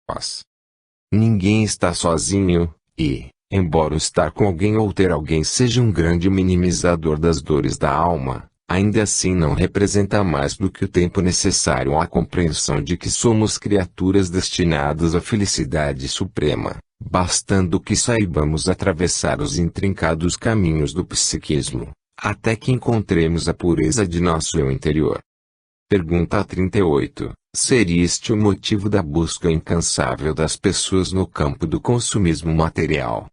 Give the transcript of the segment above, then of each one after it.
nós. Ninguém está sozinho, e, embora o estar com alguém ou ter alguém seja um grande minimizador das dores da alma, ainda assim não representa mais do que o tempo necessário à compreensão de que somos criaturas destinadas à felicidade suprema, bastando que saibamos atravessar os intrincados caminhos do psiquismo, até que encontremos a pureza de nosso eu interior. Pergunta 38. Seria este o motivo da busca incansável das pessoas no campo do consumismo material?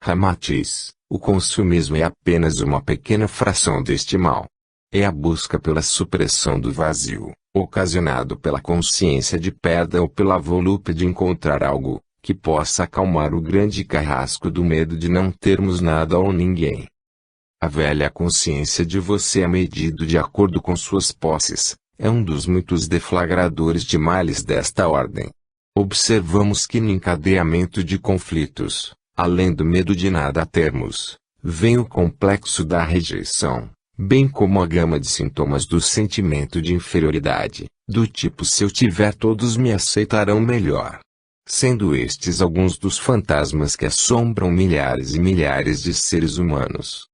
Ramatiz, o consumismo é apenas uma pequena fração deste mal. É a busca pela supressão do vazio, ocasionado pela consciência de perda ou pela volúpia de encontrar algo, que possa acalmar o grande carrasco do medo de não termos nada ou ninguém. A velha consciência de você é medido de acordo com suas posses, é um dos muitos deflagradores de males desta ordem. Observamos que no encadeamento de conflitos, além do medo de nada termos, vem o complexo da rejeição, bem como a gama de sintomas do sentimento de inferioridade, do tipo se eu tiver todos me aceitarão melhor. Sendo estes alguns dos fantasmas que assombram milhares e milhares de seres humanos.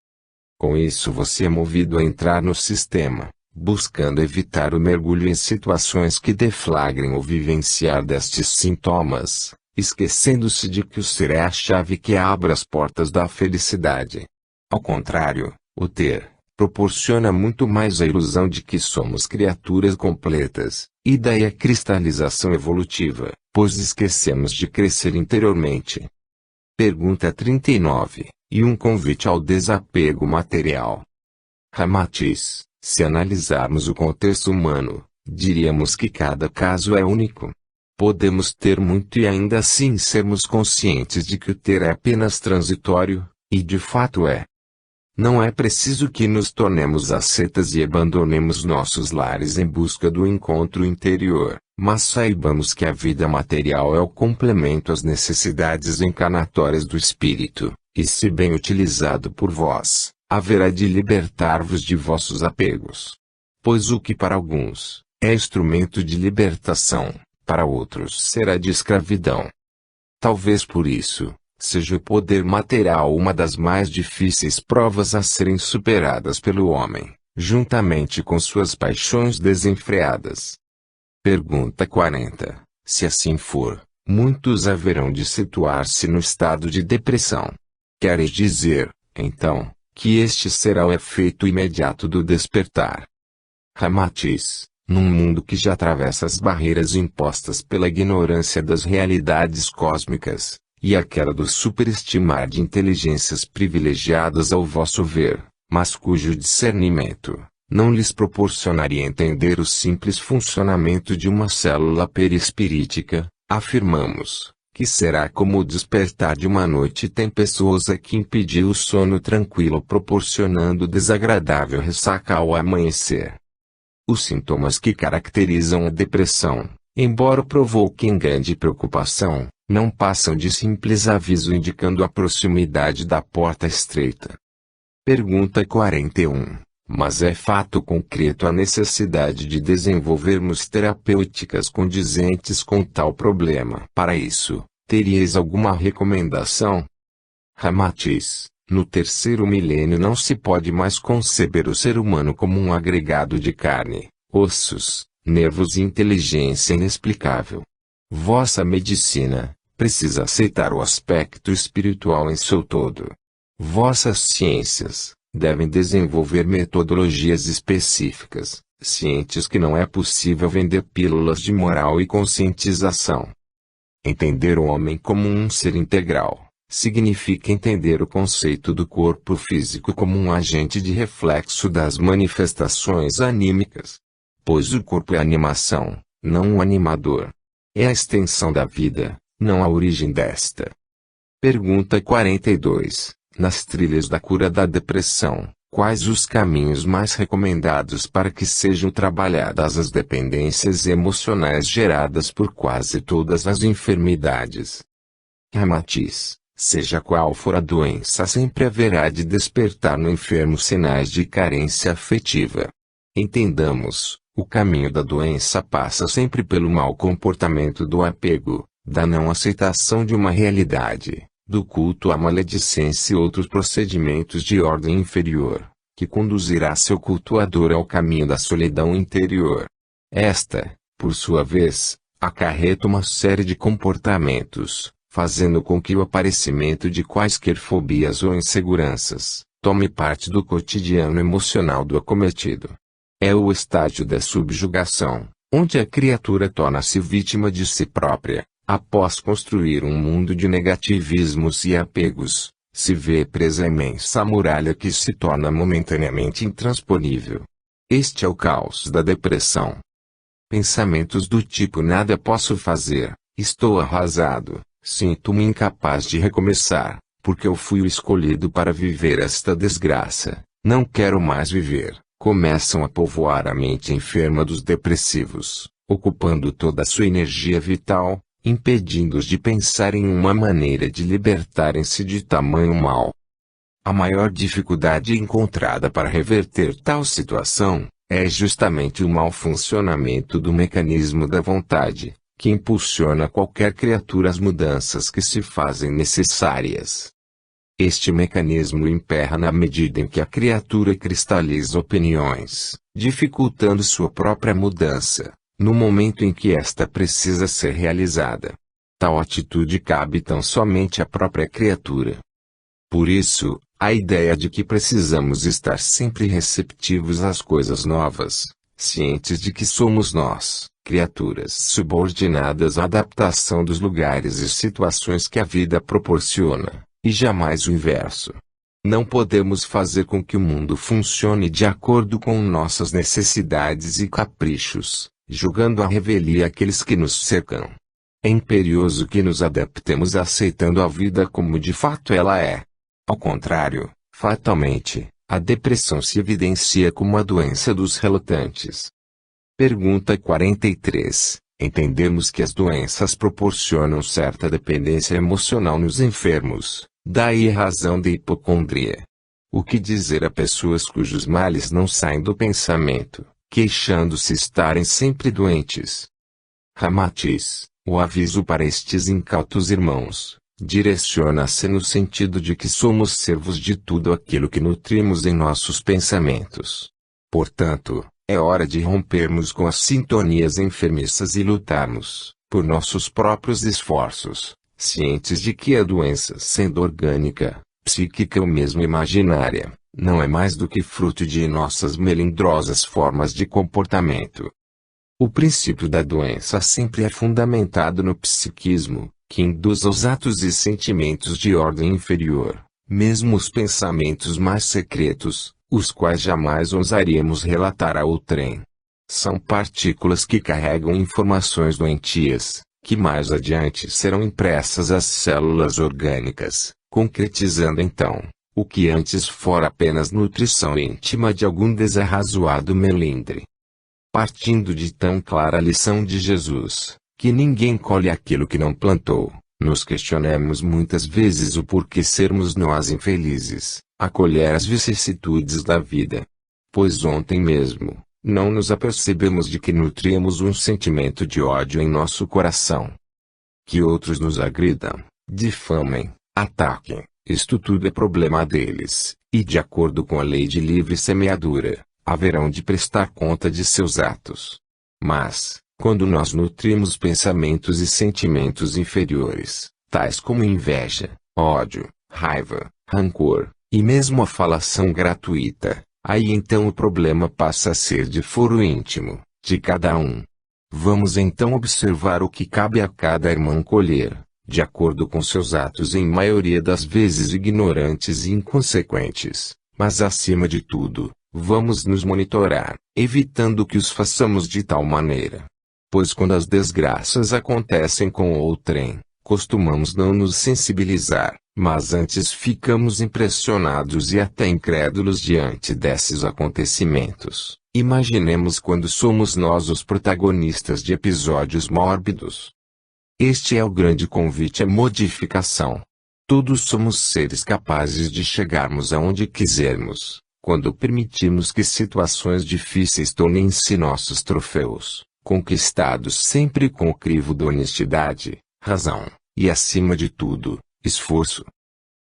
Com isso você é movido a entrar no sistema, buscando evitar o mergulho em situações que deflagrem o vivenciar destes sintomas, esquecendo-se de que o ser é a chave que abre as portas da felicidade. Ao contrário, o ter proporciona muito mais a ilusão de que somos criaturas completas, e daí a cristalização evolutiva, pois esquecemos de crescer interiormente. Pergunta 39. E um convite ao desapego material. Ramatiz, se analisarmos o contexto humano, diríamos que cada caso é único. Podemos ter muito e ainda assim sermos conscientes de que o ter é apenas transitório, e de fato é. Não é preciso que nos tornemos ascetas e abandonemos nossos lares em busca do encontro interior, mas saibamos que a vida material é o complemento às necessidades encarnatórias do espírito, e se bem utilizado por vós, haverá de libertar-vos de vossos apegos. Pois o que para alguns é instrumento de libertação, para outros será de escravidão. Talvez por isso, seja o poder material uma das mais difíceis provas a serem superadas pelo homem, juntamente com suas paixões desenfreadas. Pergunta 40. Se assim for, muitos haverão de situar-se no estado de depressão. Queres dizer, então, que este será o efeito imediato do despertar? Ramatiz, num mundo que já atravessa as barreiras impostas pela ignorância das realidades cósmicas, e aquela do superestimar de inteligências privilegiadas ao vosso ver, mas cujo discernimento não lhes proporcionaria entender o simples funcionamento de uma célula perispirítica, afirmamos que será como o despertar de uma noite tempestuosa que impediu o sono tranquilo, proporcionando desagradável ressaca ao amanhecer. Os sintomas que caracterizam a depressão, embora provoquem grande preocupação, não passam de simples aviso indicando a proximidade da porta estreita. Pergunta 41. Mas é fato concreto a necessidade de desenvolvermos terapêuticas condizentes com tal problema. Para isso, teríeis alguma recomendação? Ramatiz, no terceiro milênio não se pode mais conceber o ser humano como um agregado de carne, ossos, nervos e inteligência inexplicável. Vossa medicina precisa aceitar o aspecto espiritual em seu todo. Vossas ciências devem desenvolver metodologias específicas, cientes que não é possível vender pílulas de moral e conscientização. Entender o homem como um ser integral significa entender o conceito do corpo físico como um agente de reflexo das manifestações anímicas. Pois o corpo é animação, não um animador. É a extensão da vida, não a origem desta. Pergunta 42. Nas trilhas da cura da depressão, quais os caminhos mais recomendados para que sejam trabalhadas as dependências emocionais geradas por quase todas as enfermidades? Ramatiz, seja qual for a doença, sempre haverá de despertar no enfermo sinais de carência afetiva. Entendamos, o caminho da doença passa sempre pelo mau comportamento do apego, da não aceitação de uma realidade, do culto à maledicência e outros procedimentos de ordem inferior, que conduzirá seu cultuador ao caminho da solidão interior. Esta, por sua vez, acarreta uma série de comportamentos, fazendo com que o aparecimento de quaisquer fobias ou inseguranças tome parte do cotidiano emocional do acometido. É o estágio da subjugação, onde a criatura torna-se vítima de si própria, após construir um mundo de negativismos e apegos, se vê presa à imensa muralha que se torna momentaneamente intransponível. Este é o caos da depressão. Pensamentos do tipo nada posso fazer, estou arrasado, sinto-me incapaz de recomeçar, porque eu fui o escolhido para viver esta desgraça, não quero mais viver, começam a povoar a mente enferma dos depressivos, ocupando toda a sua energia vital, impedindo-os de pensar em uma maneira de libertarem-se de tamanho mal. A maior dificuldade encontrada para reverter tal situação é justamente o mau funcionamento do mecanismo da vontade, que impulsiona qualquer criatura às mudanças que se fazem necessárias. Este mecanismo emperra na medida em que a criatura cristaliza opiniões, dificultando sua própria mudança, no momento em que esta precisa ser realizada. Tal atitude cabe tão somente à própria criatura. Por isso, a ideia de que precisamos estar sempre receptivos às coisas novas, cientes de que somos nós, criaturas subordinadas à adaptação dos lugares e situações que a vida proporciona, e jamais o inverso. Não podemos fazer com que o mundo funcione de acordo com nossas necessidades e caprichos, julgando à revelia aqueles que nos cercam. É imperioso que nos adaptemos aceitando a vida como de fato ela é. Ao contrário, fatalmente, a depressão se evidencia como a doença dos relutantes. Pergunta 43. Entendemos que as doenças proporcionam certa dependência emocional nos enfermos, daí a razão da hipocondria. O que dizer a pessoas cujos males não saem do pensamento, queixando-se estarem sempre doentes? Ramatiz, o aviso para estes incautos irmãos direciona-se no sentido de que somos servos de tudo aquilo que nutrimos em nossos pensamentos. Portanto, é hora de rompermos com as sintonias enfermiças e lutarmos, por nossos próprios esforços, cientes de que a doença, sendo orgânica, psíquica ou mesmo imaginária, não é mais do que fruto de nossas melindrosas formas de comportamento. O princípio da doença sempre é fundamentado no psiquismo, que induz aos atos e sentimentos de ordem inferior, mesmo os pensamentos mais secretos, os quais jamais ousaríamos relatar a outrem. São partículas que carregam informações doentias, que mais adiante serão impressas às células orgânicas, concretizando então, o que antes fora apenas nutrição íntima de algum desarrazoado melindre. Partindo de tão clara lição de Jesus, que ninguém colhe aquilo que não plantou, nos questionamos muitas vezes o porquê sermos nós infelizes, a colher as vicissitudes da vida. Pois ontem mesmo, não nos apercebemos de que nutríamos um sentimento de ódio em nosso coração. Que outros nos agridam, difamem, ataquem, isto tudo é problema deles, e de acordo com a lei de livre semeadura, haverão de prestar conta de seus atos. Mas, quando nós nutrimos pensamentos e sentimentos inferiores, tais como inveja, ódio, raiva, rancor, e mesmo a falação gratuita, aí então o problema passa a ser de foro íntimo, de cada um. Vamos então observar o que cabe a cada irmão colher, de acordo com seus atos em maioria das vezes ignorantes e inconsequentes, mas acima de tudo, vamos nos monitorar, evitando que os façamos de tal maneira. Pois quando as desgraças acontecem com outrem, costumamos não nos sensibilizar, mas antes ficamos impressionados e até incrédulos diante desses acontecimentos. Imaginemos quando somos nós os protagonistas de episódios mórbidos. Este é o grande convite à modificação. Todos somos seres capazes de chegarmos aonde quisermos, quando permitimos que situações difíceis tornem-se nossos troféus, conquistados sempre com o crivo da honestidade, razão, e acima de tudo, esforço.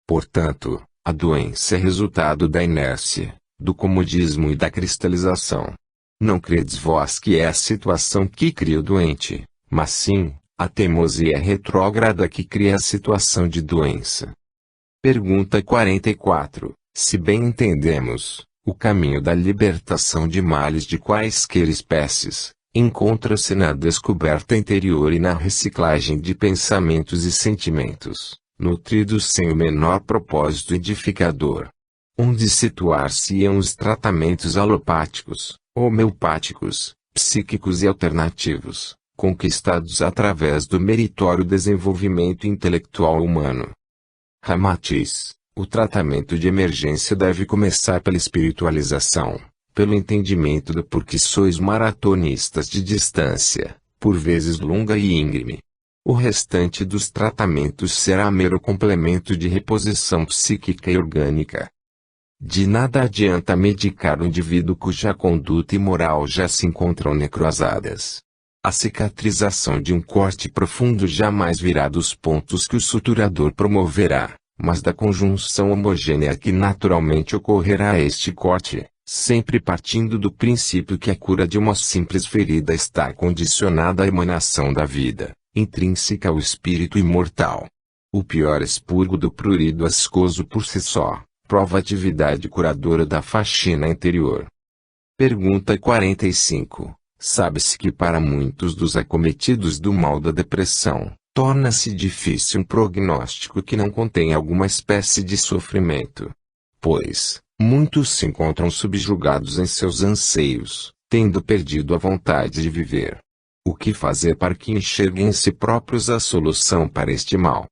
Portanto, a doença é resultado da inércia, do comodismo e da cristalização. Não credes vós que é a situação que cria o doente, mas sim, a teimosia retrógrada que cria a situação de doença. Pergunta 44. Se bem entendemos, o caminho da libertação de males de quaisquer espécies, encontra-se na descoberta interior e na reciclagem de pensamentos e sentimentos, nutridos sem o menor propósito edificador. Onde situar-se-ão os tratamentos alopáticos, homeopáticos, psíquicos e alternativos, conquistados através do meritório desenvolvimento intelectual humano. Ramatiz, o tratamento de emergência deve começar pela espiritualização, pelo entendimento do porquê sois maratonistas de distância, por vezes longa e íngreme. O restante dos tratamentos será mero complemento de reposição psíquica e orgânica. De nada adianta medicar um indivíduo cuja conduta e moral já se encontram necrosadas. A cicatrização de um corte profundo jamais virá dos pontos que o suturador promoverá, mas da conjunção homogênea que naturalmente ocorrerá a este corte, sempre partindo do princípio que a cura de uma simples ferida está condicionada à emanação da vida, intrínseca ao espírito imortal. O pior expurgo do prurido ascoso por si só, prova a atividade curadora da faxina interior. Pergunta 45. Sabe-se que para muitos dos acometidos do mal da depressão, torna-se difícil um prognóstico que não contém alguma espécie de sofrimento. Pois, muitos se encontram subjugados em seus anseios, tendo perdido a vontade de viver. O que fazer para que enxerguem em si próprios a solução para este mal?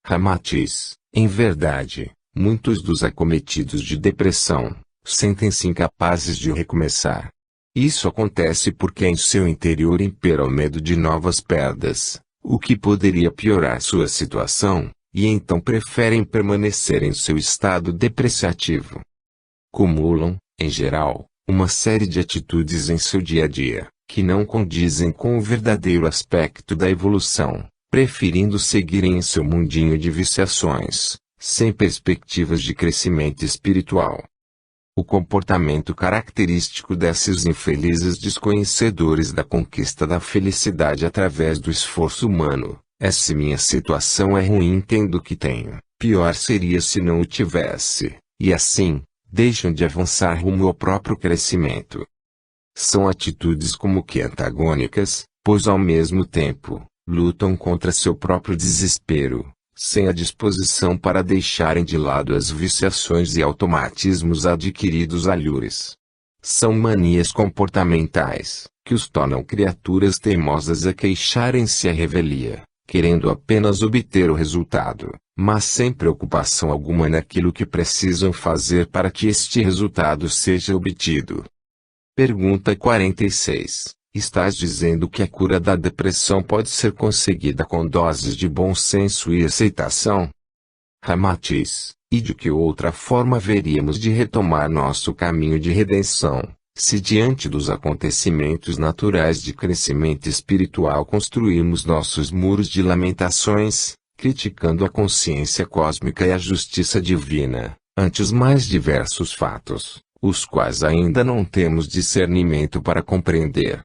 Ramatiz, em verdade, muitos dos acometidos de depressão, sentem-se incapazes de recomeçar. Isso acontece porque em seu interior impera o medo de novas perdas, o que poderia piorar sua situação, e então preferem permanecer em seu estado depreciativo. Cumulam, em geral, uma série de atitudes em seu dia a dia, que não condizem com o verdadeiro aspecto da evolução, preferindo seguirem em seu mundinho de viciações, sem perspectivas de crescimento espiritual. O comportamento característico desses infelizes desconhecedores da conquista da felicidade através do esforço humano, é: se minha situação é ruim tendo o que tenho, pior seria se não o tivesse, e assim, deixam de avançar rumo ao próprio crescimento. São atitudes como que antagônicas, pois ao mesmo tempo, lutam contra seu próprio desespero, sem a disposição para deixarem de lado as viciações e automatismos adquiridos alhures. São manias comportamentais, que os tornam criaturas teimosas a queixarem-se à revelia, querendo apenas obter o resultado, mas sem preocupação alguma naquilo que precisam fazer para que este resultado seja obtido. Pergunta 46. Estás dizendo que a cura da depressão pode ser conseguida com doses de bom senso e aceitação? Ramatiz, e de que outra forma haveríamos de retomar nosso caminho de redenção, se diante dos acontecimentos naturais de crescimento espiritual construímos nossos muros de lamentações, criticando a consciência cósmica e a justiça divina, ante os mais diversos fatos, os quais ainda não temos discernimento para compreender?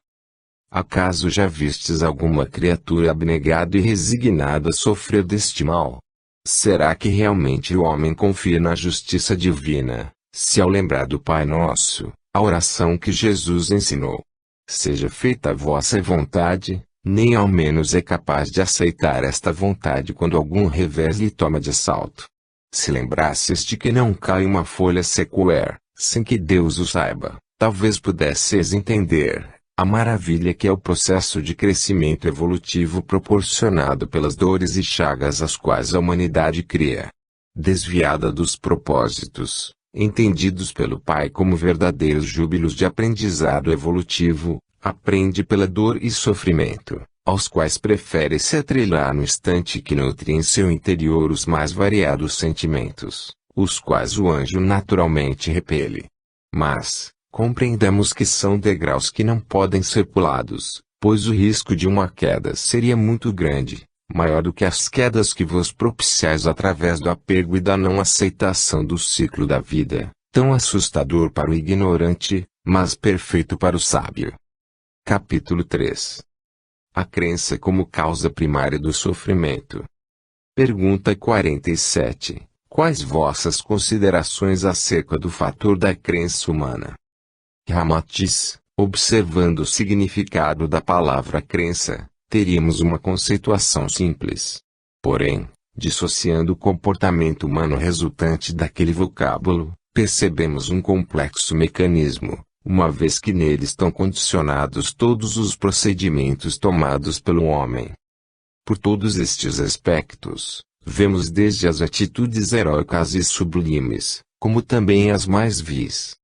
Acaso já vistes alguma criatura abnegada e resignada a sofrer deste mal? Será que realmente o homem confia na justiça divina, se ao lembrar do Pai Nosso, a oração que Jesus ensinou, seja feita a vossa vontade, nem ao menos é capaz de aceitar esta vontade quando algum revés lhe toma de assalto? Se lembrasses de que não cai uma folha sequer, sem que Deus o saiba, talvez pudesses entender a maravilha que é o processo de crescimento evolutivo proporcionado pelas dores e chagas às quais a humanidade cria. Desviada dos propósitos, entendidos pelo Pai como verdadeiros júbilos de aprendizado evolutivo, aprende pela dor e sofrimento, aos quais prefere se atrelar no instante que nutre em seu interior os mais variados sentimentos, os quais o anjo naturalmente repele. Mas, compreendamos que são degraus que não podem ser pulados, pois o risco de uma queda seria muito grande, maior do que as quedas que vos propiciais através do apego e da não aceitação do ciclo da vida, tão assustador para o ignorante, mas perfeito para o sábio. Capítulo 3. A crença como causa primária do sofrimento. Pergunta 47. Quais vossas considerações acerca do fator da crença humana? Ramatiz, observando o significado da palavra crença, teríamos uma conceituação simples. Porém, dissociando o comportamento humano resultante daquele vocábulo, percebemos um complexo mecanismo, uma vez que nele estão condicionados todos os procedimentos tomados pelo homem. Por todos estes aspectos, vemos desde as atitudes heróicas e sublimes, como também as mais vis.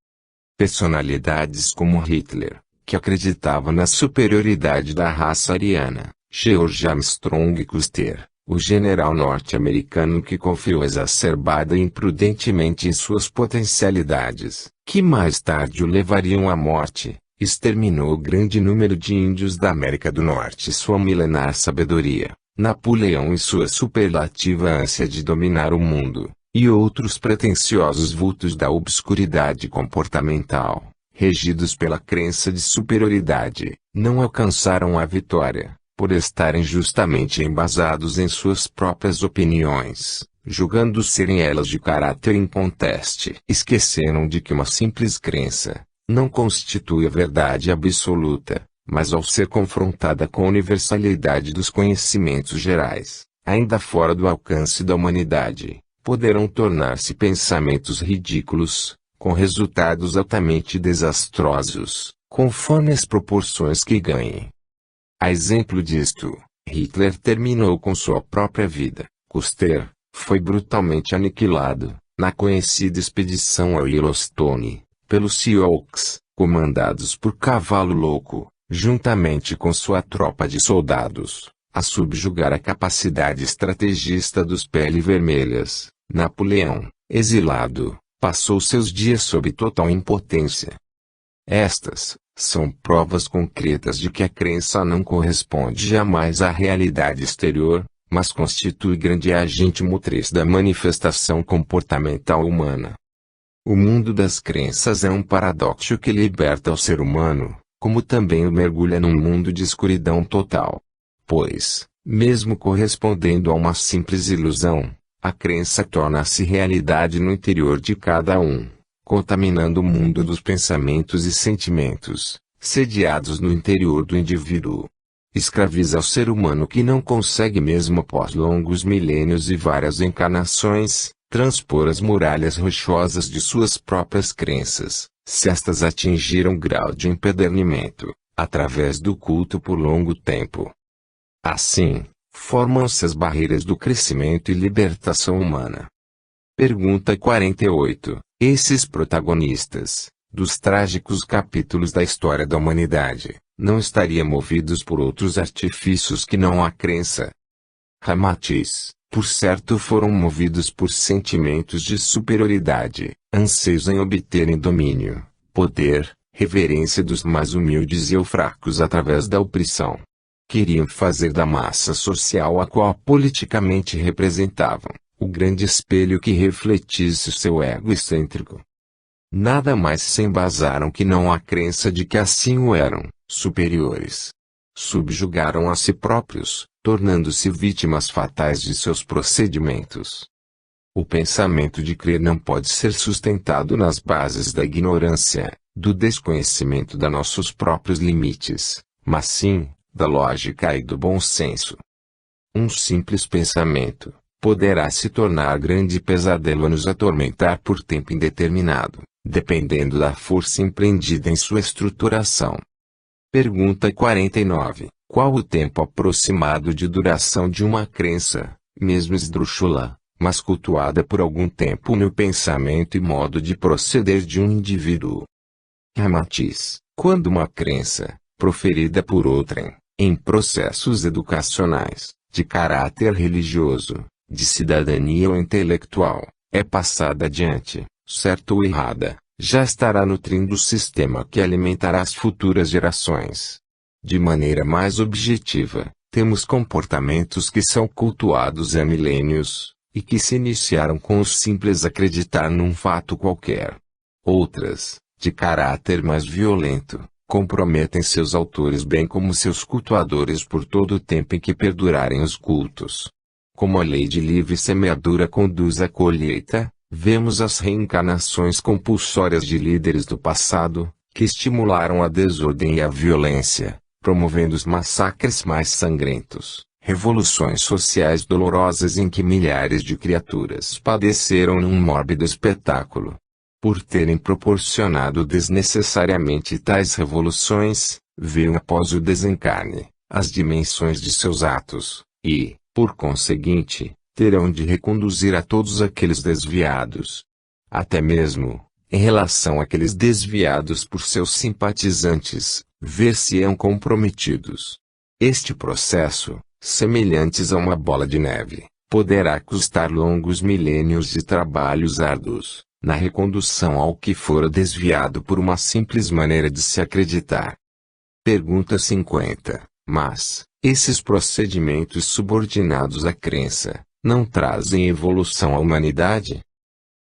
Personalidades como Hitler, que acreditava na superioridade da raça ariana, George Armstrong Custer, o general norte-americano que confiou exacerbada e imprudentemente em suas potencialidades, que mais tarde o levariam à morte, exterminou grande número de índios da América do Norte e sua milenar sabedoria, Napoleão e sua superlativa ânsia de dominar o mundo, e outros pretensiosos vultos da obscuridade comportamental, regidos pela crença de superioridade, não alcançaram a vitória, por estarem justamente embasados em suas próprias opiniões, julgando serem elas de caráter inconteste. Esqueceram de que uma simples crença não constitui a verdade absoluta, mas ao ser confrontada com a universalidade dos conhecimentos gerais, ainda fora do alcance da humanidade, poderão tornar-se pensamentos ridículos, com resultados altamente desastrosos, conforme as proporções que ganhem. A exemplo disto, Hitler terminou com sua própria vida. Custer foi brutalmente aniquilado, na conhecida expedição ao Yellowstone, pelos Sioux, comandados por Cavalo Louco, juntamente com sua tropa de soldados, a subjugar a capacidade estrategista dos Pele Vermelhas. Napoleão, exilado, passou seus dias sob total impotência. Estas são provas concretas de que a crença não corresponde jamais à realidade exterior, mas constitui grande agente motriz da manifestação comportamental humana. O mundo das crenças é um paradoxo que liberta o ser humano, como também o mergulha num mundo de escuridão total. Pois, mesmo correspondendo a uma simples ilusão, a crença torna-se realidade no interior de cada um, contaminando o mundo dos pensamentos e sentimentos, sediados no interior do indivíduo. Escraviza o ser humano que não consegue mesmo após longos milênios e várias encarnações, transpor as muralhas rochosas de suas próprias crenças, se estas atingiram grau de empedernimento, através do culto por longo tempo. Assim, formam-se as barreiras do crescimento e libertação humana. Pergunta 48. Esses protagonistas, dos trágicos capítulos da história da humanidade, não estariam movidos por outros artifícios que não a crença? Ramatiz, por certo foram movidos por sentimentos de superioridade, anseios em obterem domínio, poder, reverência dos mais humildes e ou fracos através da opressão. Queriam fazer da massa social a qual politicamente representavam, o grande espelho que refletisse seu ego excêntrico. Nada mais se embasaram que não a crença de que assim o eram, superiores. Subjugaram a si próprios, tornando-se vítimas fatais de seus procedimentos. O pensamento de crer não pode ser sustentado nas bases da ignorância, do desconhecimento de nossos próprios limites, mas sim, da lógica e do bom senso. Um simples pensamento poderá se tornar grande pesadelo a nos atormentar por tempo indeterminado, dependendo da força empreendida em sua estruturação. Pergunta 49. Qual o tempo aproximado de duração de uma crença, mesmo esdrúxula, mas cultuada por algum tempo no pensamento e modo de proceder de um indivíduo? Ramatiz, quando uma crença, proferida por outrem, em processos educacionais, de caráter religioso, de cidadania ou intelectual, é passada adiante, certa ou errada, já estará nutrindo o sistema que alimentará as futuras gerações. De maneira mais objetiva, Temos comportamentos que são cultuados há milênios, e que se iniciaram com o simples acreditar num fato qualquer. Outras, de caráter mais violento, comprometem seus autores bem como seus cultuadores por todo o tempo em que perdurarem os cultos. Como a lei de livre semeadura conduz à colheita, vemos as reencarnações compulsórias de líderes do passado, que estimularam a desordem e a violência, promovendo os massacres mais sangrentos, revoluções sociais dolorosas em que milhares de criaturas padeceram num mórbido espetáculo. Por terem proporcionado desnecessariamente tais revoluções, veem após o desencarne, as dimensões de seus atos, e, por conseguinte, terão de reconduzir a todos aqueles desviados. Até mesmo, em relação àqueles desviados por seus simpatizantes, ver-se-ão comprometidos. Este processo, semelhantes a uma bola de neve, poderá custar longos milênios de trabalhos árduos, na recondução ao que fora desviado por uma simples maneira de se acreditar. Pergunta 50. Mas, esses procedimentos subordinados à crença, não trazem evolução à humanidade?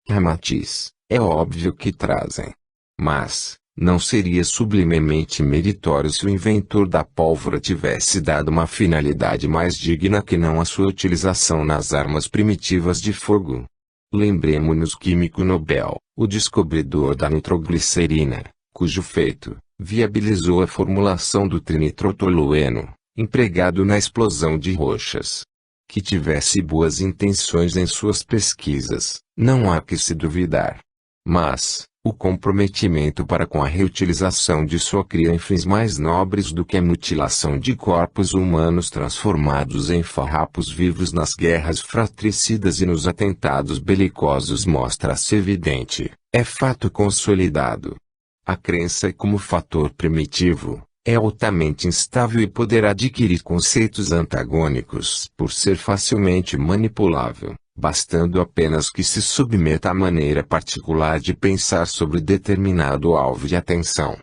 Ramatiz, é óbvio que trazem. Mas, não seria sublimemente meritório se o inventor da pólvora tivesse dado uma finalidade mais digna que não a sua utilização nas armas primitivas de fogo? Lembremo-nos químico Nobel, o descobridor da nitroglicerina, cujo feito viabilizou a formulação do trinitrotolueno, empregado na explosão de rochas. Que tivesse boas intenções em suas pesquisas, não há que se duvidar. Mas, o comprometimento para com a reutilização de sua cria em fins mais nobres do que a mutilação de corpos humanos transformados em farrapos vivos nas guerras fratricidas e nos atentados belicosos mostra-se evidente, é fato consolidado. A crença como fator primitivo, é altamente instável e poderá adquirir conceitos antagônicos por ser facilmente manipulável, bastando apenas que se submeta à maneira particular de pensar sobre determinado alvo de atenção.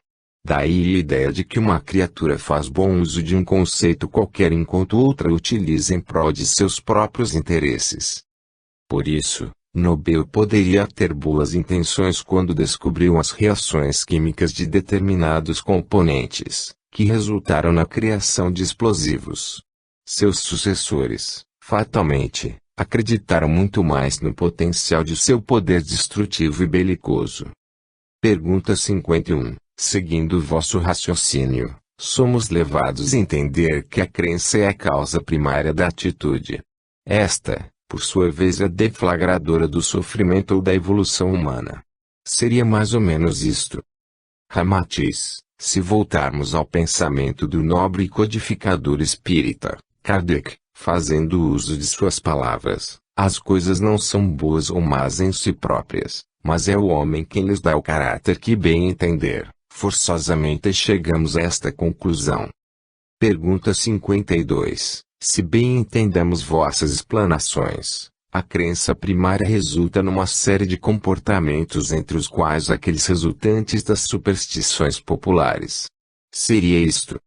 Daí a ideia de que uma criatura faz bom uso de um conceito qualquer enquanto outra utiliza em prol de seus próprios interesses. Por isso, Nobel poderia ter boas intenções quando descobriu as reações químicas de determinados componentes, que resultaram na criação de explosivos. Seus sucessores, fatalmente, acreditaram muito mais no potencial de seu poder destrutivo e belicoso. Pergunta 51. Seguindo vosso raciocínio, somos levados a entender que a crença é a causa primária da atitude. Esta, por sua vez, é deflagradora do sofrimento ou da evolução humana. Seria mais ou menos isto. Ramatiz, se voltarmos ao pensamento do nobre codificador espírita, Kardec, fazendo uso de suas palavras, as coisas não são boas ou más em si próprias, mas é o homem quem lhes dá o caráter que bem entender. Forçosamente chegamos a esta conclusão. Pergunta 52. Se bem entendemos vossas explanações, a crença primária resulta numa série de comportamentos entre os quais aqueles resultantes das superstições populares. Seria isto?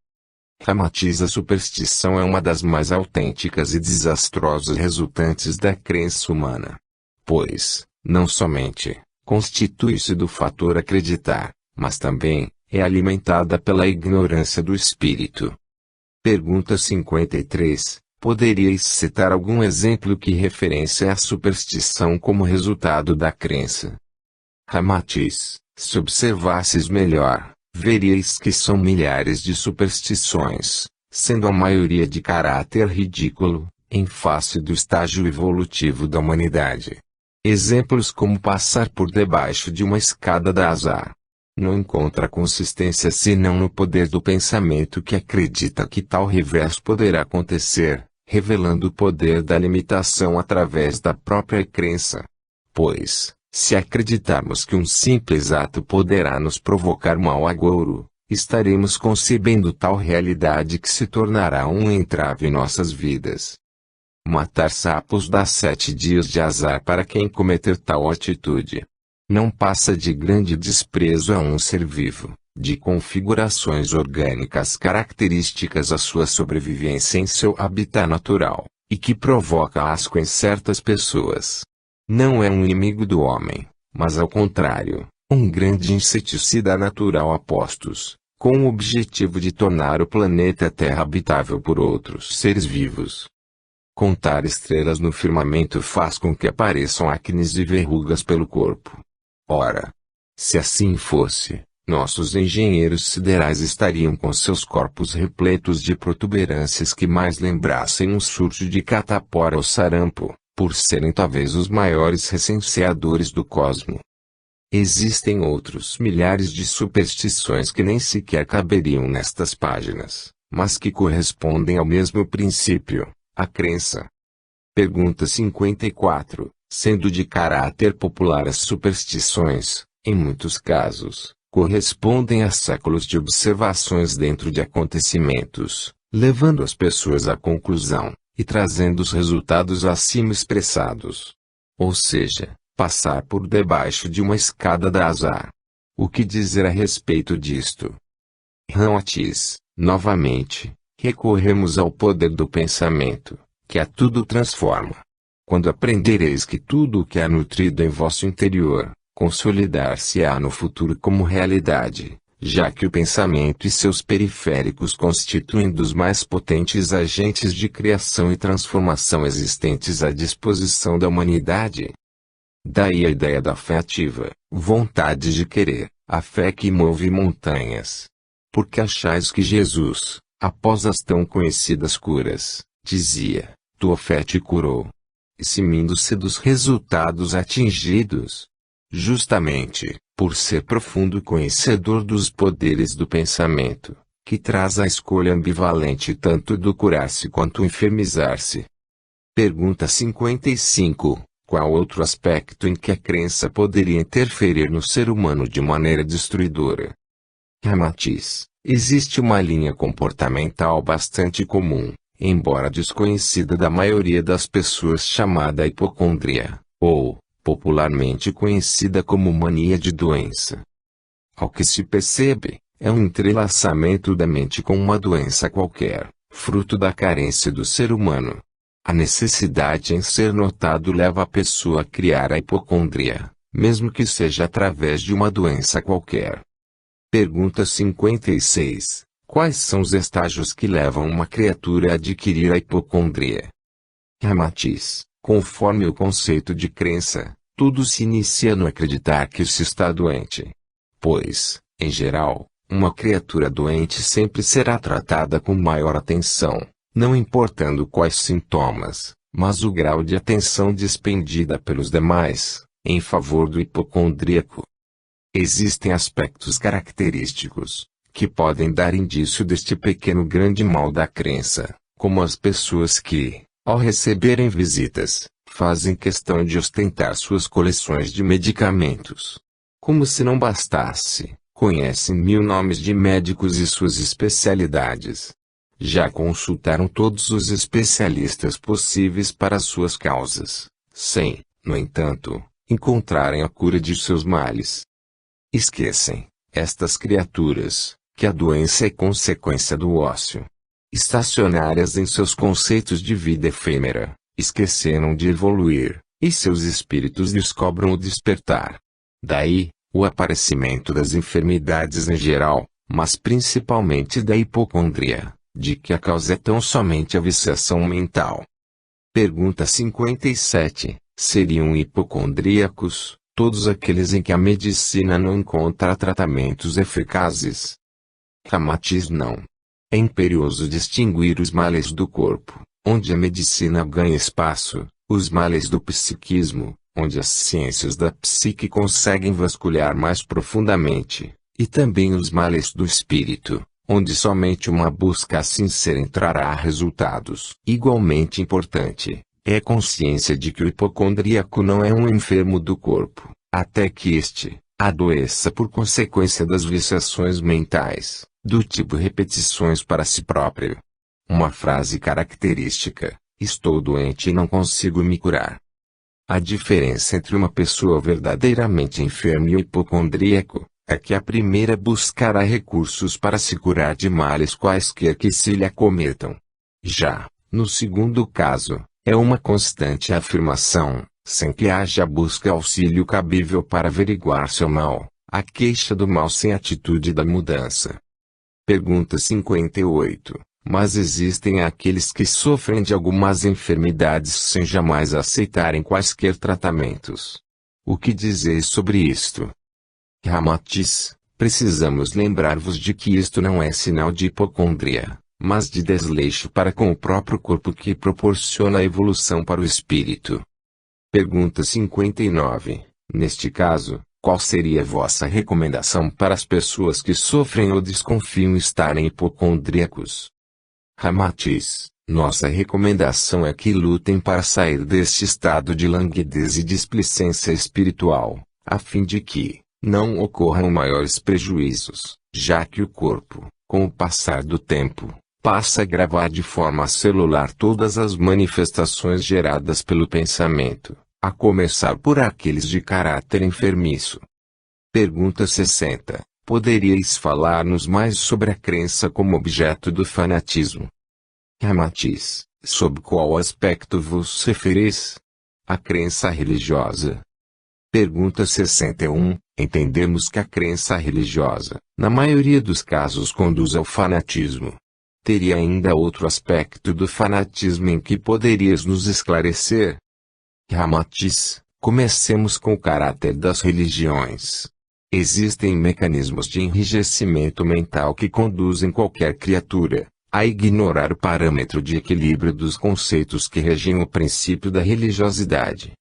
Ramatiz, a superstição é uma das mais autênticas e desastrosas resultantes da crença humana. Pois, não somente, constitui-se do fator acreditar, mas também, é alimentada pela ignorância do espírito. Pergunta 53. Poderíeis citar algum exemplo que referencia a superstição como resultado da crença? Ramatiz, se observasses melhor, veríeis que são milhares de superstições, sendo a maioria de caráter ridículo, em face do estágio evolutivo da humanidade. Exemplos como passar por debaixo de uma escada dá azar. Não encontra consistência senão no poder do pensamento que acredita que tal revés poderá acontecer, revelando o poder da limitação através da própria crença. Pois, se acreditarmos que um simples ato poderá nos provocar mau agouro, estaremos concebendo tal realidade que se tornará um entrave em nossas vidas. Matar sapos dá 7 dias de azar para quem cometer tal atitude. Não passa de grande desprezo a um ser vivo, de configurações orgânicas características à sua sobrevivência em seu habitat natural, e que provoca asco em certas pessoas. Não é um inimigo do homem, mas ao contrário, um grande inseticida natural a postos, com o objetivo de tornar o planeta Terra habitável por outros seres vivos. Contar estrelas no firmamento faz com que apareçam acnes e verrugas pelo corpo. Ora, se assim fosse, nossos engenheiros siderais estariam com seus corpos repletos de protuberâncias que mais lembrassem um surto de catapora ou sarampo, por serem talvez os maiores recenseadores do cosmo. Existem outros milhares de superstições que nem sequer caberiam nestas páginas, mas que correspondem ao mesmo princípio, a crença. Pergunta 54. Sendo de caráter popular as superstições, em muitos casos, correspondem a séculos de observações dentro de acontecimentos, levando as pessoas à conclusão, e trazendo os resultados acima expressados. Ou seja, passar por debaixo de uma escada da azar. O que dizer a respeito disto? Ramatiz, novamente, recorremos ao poder do pensamento, que a tudo transforma. Quando aprendereis que tudo o que é nutrido em vosso interior, consolidar-se-á no futuro como realidade, já que o pensamento e seus periféricos constituem dos mais potentes agentes de criação e transformação existentes à disposição da humanidade. Daí a ideia da fé ativa, vontade de querer, a fé que move montanhas. Porque achais que Jesus, após as tão conhecidas curas, dizia, tua fé te curou. Eximindo-se dos resultados atingidos. Justamente, por ser profundo conhecedor dos poderes do pensamento, que traz a escolha ambivalente tanto do curar-se quanto enfermizar-se. Pergunta 55. Qual outro aspecto em que a crença poderia interferir no ser humano de maneira destruidora? Ramatiz, existe uma linha comportamental bastante comum, embora desconhecida da maioria das pessoas, chamada hipocondria, ou, popularmente conhecida como mania de doença. Ao que se percebe, é um entrelaçamento da mente com uma doença qualquer, fruto da carência do ser humano. A necessidade em ser notado leva a pessoa a criar a hipocondria, mesmo que seja através de uma doença qualquer. Pergunta 56. Quais são os estágios que levam uma criatura a adquirir a hipocondria? Ramatiz, conforme o conceito de crença, tudo se inicia no acreditar que se está doente. Pois, em geral, uma criatura doente sempre será tratada com maior atenção, não importando quais sintomas, mas o grau de atenção despendida pelos demais, em favor do hipocondríaco. Existem aspectos característicos, que podem dar indício deste pequeno grande mal da crença, como as pessoas que, ao receberem visitas, fazem questão de ostentar suas coleções de medicamentos. Como se não bastasse, conhecem 1000 nomes de médicos e suas especialidades. Já consultaram todos os especialistas possíveis para suas causas, sem, no entanto, encontrarem a cura de seus males. Esquecem, estas criaturas, que a doença é consequência do ócio. Estacionárias em seus conceitos de vida efêmera, esqueceram de evoluir, e seus espíritos lhes cobram o despertar. Daí, o aparecimento das enfermidades em geral, mas principalmente da hipocondria, de que a causa é tão somente a viciação mental. Pergunta 57. Seriam hipocondríacos todos aqueles em que a medicina não encontra tratamentos eficazes? Ramatiz, não. É imperioso distinguir os males do corpo, onde a medicina ganha espaço, os males do psiquismo, onde as ciências da psique conseguem vasculhar mais profundamente, e também os males do espírito, onde somente uma busca sincera trará resultados. Igualmente importante, é a consciência de que o hipocondríaco não é um enfermo do corpo, até que este adoeça por consequência das viciações mentais, do tipo repetições para si próprio. Uma frase característica: estou doente e não consigo me curar. A diferença entre uma pessoa verdadeiramente enferma e o hipocondríaco é que a primeira buscará recursos para se curar de males quaisquer que se lhe acometam. Já, no segundo caso, é uma constante afirmação, sem que haja busca auxílio cabível para averiguar seu mal, a queixa do mal sem atitude da mudança. Pergunta 58. Mas existem aqueles que sofrem de algumas enfermidades sem jamais aceitarem quaisquer tratamentos. O que dizeis sobre isto? Ramatiz, precisamos lembrar-vos de que isto não é sinal de hipocondria, mas de desleixo para com o próprio corpo que proporciona a evolução para o espírito. Pergunta 59. Neste caso, qual seria a vossa recomendação para as pessoas que sofrem ou desconfiam estarem hipocondríacos? Ramatiz, nossa recomendação é que lutem para sair deste estado de languidez e displicência espiritual, a fim de que não ocorram maiores prejuízos, já que o corpo, com o passar do tempo, passa a gravar de forma celular todas as manifestações geradas pelo pensamento, a começar por aqueles de caráter enfermiço. Pergunta 60. Poderíeis falar-nos mais sobre a crença como objeto do fanatismo? Ramatiz, sob qual aspecto vos referis? A crença religiosa. Pergunta 61. Entendemos que a crença religiosa, na maioria dos casos, conduz ao fanatismo. Teria ainda outro aspecto do fanatismo em que poderias nos esclarecer? Ramatiz, comecemos com o caráter das religiões. Existem mecanismos de enrijecimento mental que conduzem qualquer criatura a ignorar o parâmetro de equilíbrio dos conceitos que regem o princípio da religiosidade.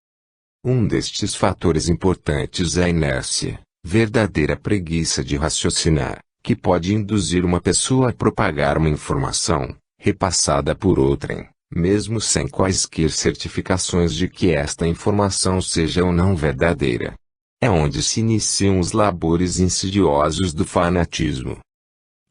Um destes fatores importantes é a inércia, verdadeira preguiça de raciocinar, que pode induzir uma pessoa a propagar uma informação, repassada por outrem, mesmo sem quaisquer certificações de que esta informação seja ou não verdadeira. É onde se iniciam os labores insidiosos do fanatismo.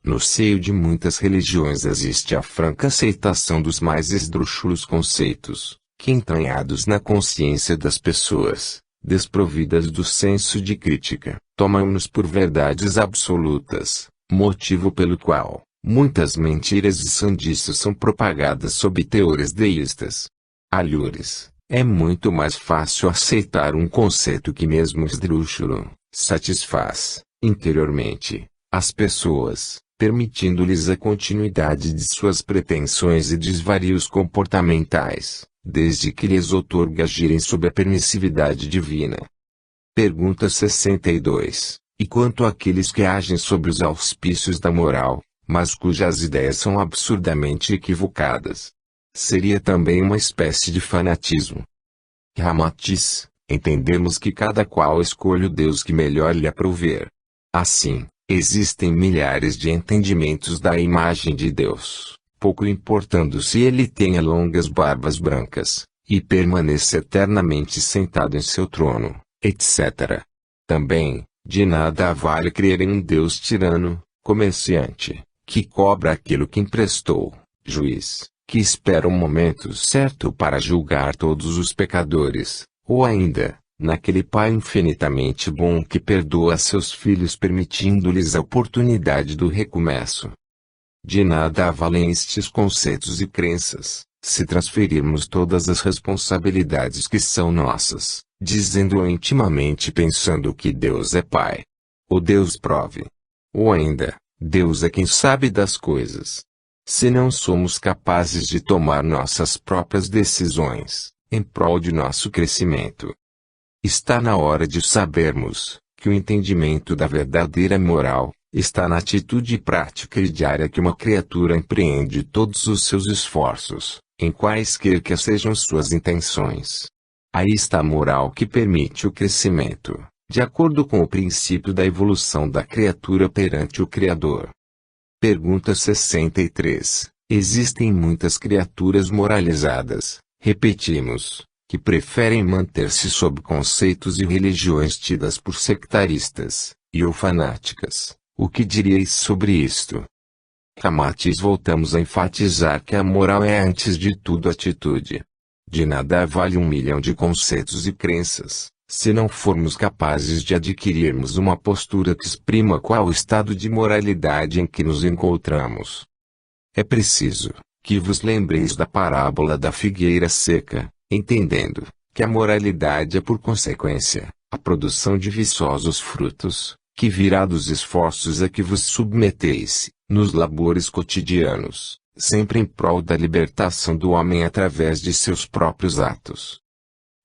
No seio de muitas religiões existe a franca aceitação dos mais esdrúxulos conceitos, que entranhados na consciência das pessoas, desprovidas do senso de crítica, tomam-nos por verdades absolutas, motivo pelo qual muitas mentiras e sandices são propagadas sob teores deístas. Alhures, é muito mais fácil aceitar um conceito que mesmo esdrúxulo satisfaz, interiormente, as pessoas, permitindo-lhes a continuidade de suas pretensões e desvarios comportamentais, desde que lhes outorgue agirem sob a permissividade divina. Pergunta 62. E quanto àqueles que agem sob os auspícios da moral, mas cujas ideias são absurdamente equivocadas? Seria também uma espécie de fanatismo. Ramatiz, entendemos que cada qual escolhe o Deus que melhor lhe aprouver. Assim, existem milhares de entendimentos da imagem de Deus, pouco importando se ele tenha longas barbas brancas, e permaneça eternamente sentado em seu trono, etc. Também, de nada vale crer em um Deus tirano, comerciante, que cobra aquilo que emprestou, juiz, que espera um momento certo para julgar todos os pecadores, ou ainda, naquele Pai infinitamente bom que perdoa seus filhos permitindo-lhes a oportunidade do recomeço. De nada valem estes conceitos e crenças, se transferirmos todas as responsabilidades que são nossas, dizendo intimamente pensando que Deus é Pai. O Deus prove. Ou ainda, Deus é quem sabe das coisas. Se não somos capazes de tomar nossas próprias decisões, em prol de nosso crescimento, está na hora de sabermos que o entendimento da verdadeira moral está na atitude prática e diária que uma criatura empreende todos os seus esforços, em quaisquer que sejam suas intenções. Aí está a moral que permite o crescimento, de acordo com o princípio da evolução da criatura perante o Criador. Pergunta 63. Existem muitas criaturas moralizadas, repetimos, que preferem manter-se sob conceitos e religiões tidas por sectaristas, e ou fanáticas. O que diríeis sobre isto? Ramatiz, voltamos a enfatizar que a moral é antes de tudo atitude. De nada vale 1 milhão de conceitos e crenças, se não formos capazes de adquirirmos uma postura que exprima qual estado de moralidade em que nos encontramos. É preciso que vos lembreis da parábola da figueira seca, entendendo que a moralidade é por consequência a produção de viçosos frutos, que virá dos esforços a que vos submeteis, nos labores cotidianos, sempre em prol da libertação do homem através de seus próprios atos.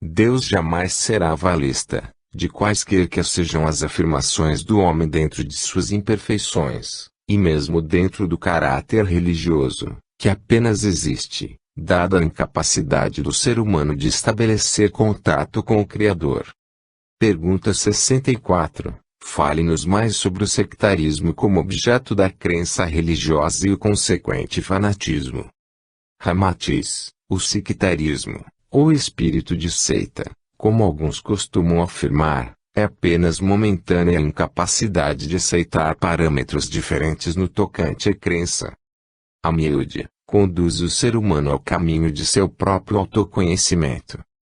Deus jamais será avalista de quaisquer que sejam as afirmações do homem dentro de suas imperfeições, e mesmo dentro do caráter religioso, que apenas existe, dada a incapacidade do ser humano de estabelecer contato com o Criador. Pergunta 64. Fale-nos mais sobre o sectarismo como objeto da crença religiosa e o consequente fanatismo. Ramatiz, o sectarismo, ou espírito de seita, como alguns costumam afirmar, é apenas momentânea incapacidade de aceitar parâmetros diferentes no tocante à crença. A miúde, conduz o ser humano ao caminho de seu próprio autoconhecimento.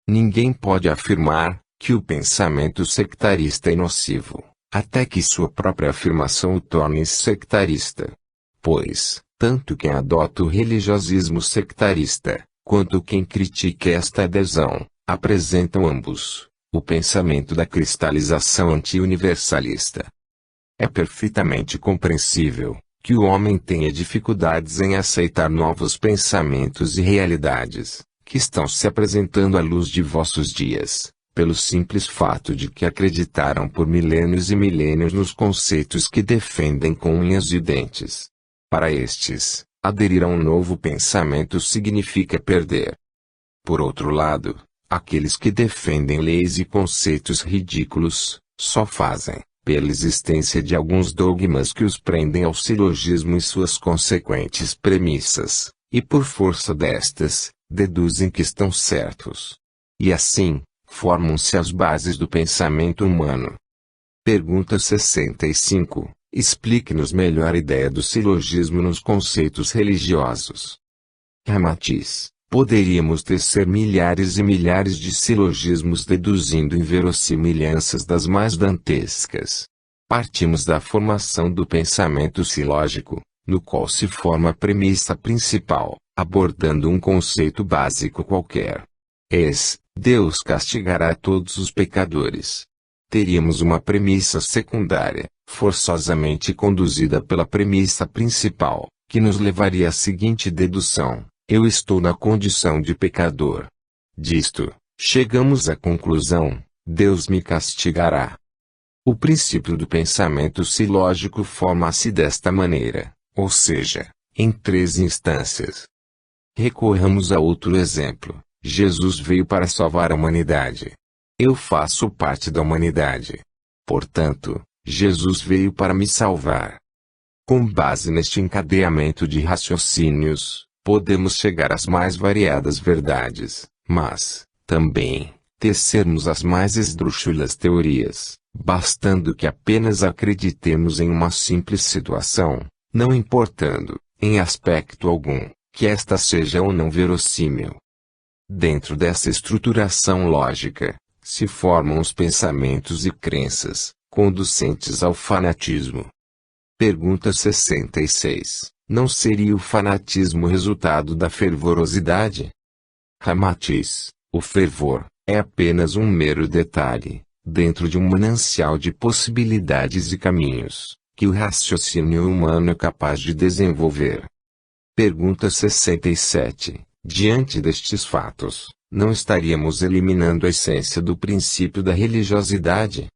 Ninguém pode afirmar que o pensamento sectarista é nocivo, até que sua própria afirmação o torne sectarista. Pois, tanto quem adota o religiosismo sectarista, quanto quem critique esta adesão, apresentam ambos o pensamento da cristalização anti-universalista. É perfeitamente compreensível que o homem tenha dificuldades em aceitar novos pensamentos e realidades, que estão se apresentando à luz de vossos dias, pelo simples fato de que acreditaram por milênios e milênios nos conceitos que defendem com unhas e dentes. Para estes, aderir a um novo pensamento significa perder. Por outro lado, aqueles que defendem leis e conceitos ridículos, só fazem, pela existência de alguns dogmas que os prendem ao silogismo e suas consequentes premissas, e por força destas, deduzem que estão certos. E assim, formam-se as bases do pensamento humano. Pergunta 65. Explique-nos melhor a ideia do silogismo nos conceitos religiosos. Ramatiz, poderíamos tecer milhares e milhares de silogismos deduzindo inverossimilhanças das mais dantescas. Partimos da formação do pensamento silógico, no qual se forma a premissa principal, abordando um conceito básico qualquer. Deus castigará todos os pecadores. Teríamos uma premissa secundária, forçosamente conduzida pela premissa principal, que nos levaria à seguinte dedução: eu estou na condição de pecador. Disto, chegamos à conclusão: Deus me castigará. O princípio do pensamento silógico forma-se desta maneira, ou seja, em 3 instâncias. Recorramos a outro exemplo. Jesus veio para salvar a humanidade. Eu faço parte da humanidade. Portanto, Jesus veio para me salvar. Com base neste encadeamento de raciocínios, podemos chegar às mais variadas verdades, mas, também, tecermos as mais esdrúxulas teorias, bastando que apenas acreditemos em uma simples situação, não importando, em aspecto algum, que esta seja ou não verossímil. Dentro dessa estruturação lógica, se formam os pensamentos e crenças, conducentes ao fanatismo. Pergunta 66. Não seria o fanatismo resultado da fervorosidade? Ramatiz, o fervor, é apenas um mero detalhe, dentro de um manancial de possibilidades e caminhos, que o raciocínio humano é capaz de desenvolver. Pergunta 67. Diante destes fatos, não estaríamos eliminando a essência do princípio da religiosidade?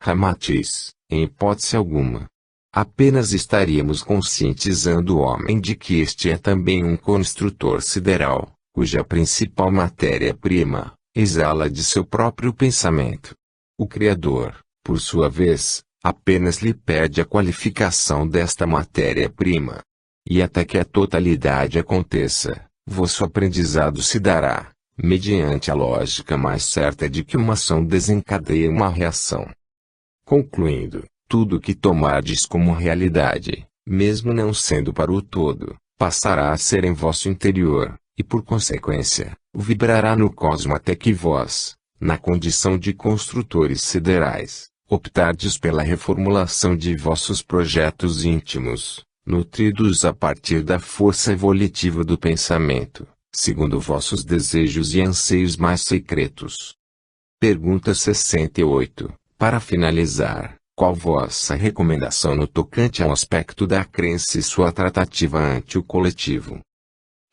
Ramatiz, em hipótese alguma. Apenas estaríamos conscientizando o homem de que este é também um construtor sideral, cuja principal matéria-prima exala de seu próprio pensamento. O Criador, por sua vez, apenas lhe pede a qualificação desta matéria-prima. E até que a totalidade aconteça, vosso aprendizado se dará, mediante a lógica mais certa de que uma ação desencadeia uma reação. Concluindo, tudo o que tomardes como realidade, mesmo não sendo para o todo, passará a ser em vosso interior, e por consequência, vibrará no cosmo até que vós, na condição de construtores siderais, optardes pela reformulação de vossos projetos íntimos, nutridos a partir da força evolutiva do pensamento, segundo vossos desejos e anseios mais secretos. Pergunta 68. Para finalizar, qual vossa recomendação no tocante ao aspecto da crença e sua tratativa ante o coletivo?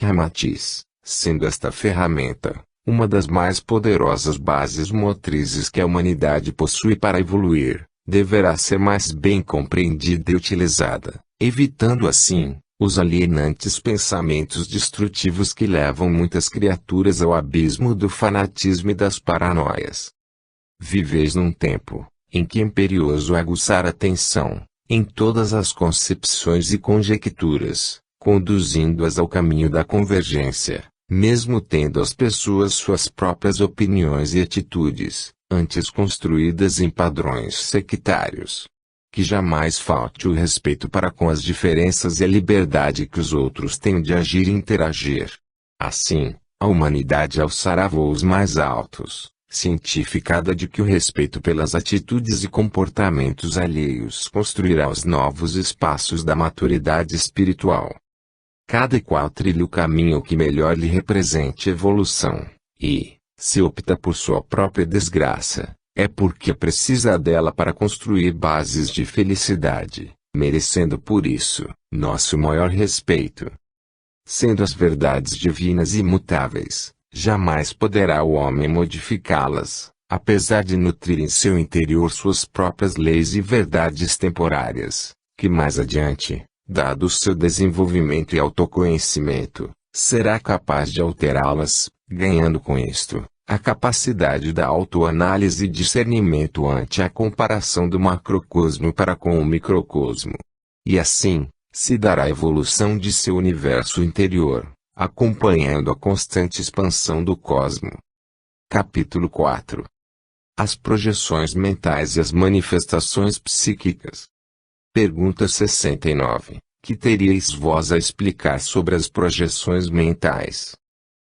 Ramatiz, sendo esta ferramenta uma das mais poderosas bases motrizes que a humanidade possui para evoluir, deverá ser mais bem compreendida e utilizada, evitando assim os alienantes pensamentos destrutivos que levam muitas criaturas ao abismo do fanatismo e das paranoias. Viveis num tempo em que é imperioso aguçar a atenção em todas as concepções e conjecturas, conduzindo-as ao caminho da convergência, mesmo tendo as pessoas suas próprias opiniões e atitudes, antes construídas em padrões sectários. Que jamais falte o respeito para com as diferenças e a liberdade que os outros têm de agir e interagir. Assim, a humanidade alçará voos mais altos, cientificada de que o respeito pelas atitudes e comportamentos alheios construirá os novos espaços da maturidade espiritual. Cada qual trilha o caminho que melhor lhe represente evolução, e, se opta por sua própria desgraça, é porque precisa dela para construir bases de felicidade, merecendo por isso nosso maior respeito. Sendo as verdades divinas imutáveis, jamais poderá o homem modificá-las, apesar de nutrir em seu interior suas próprias leis e verdades temporárias, que mais adiante, dado o seu desenvolvimento e autoconhecimento, será capaz de alterá-las, ganhando com isto a capacidade da autoanálise e discernimento ante a comparação do macrocosmo para com o microcosmo. E assim, se dará a evolução de seu universo interior, acompanhando a constante expansão do cosmo. Capítulo 4. As projeções mentais e as manifestações psíquicas. Pergunta 69. Que teríeis vós a explicar sobre as projeções mentais?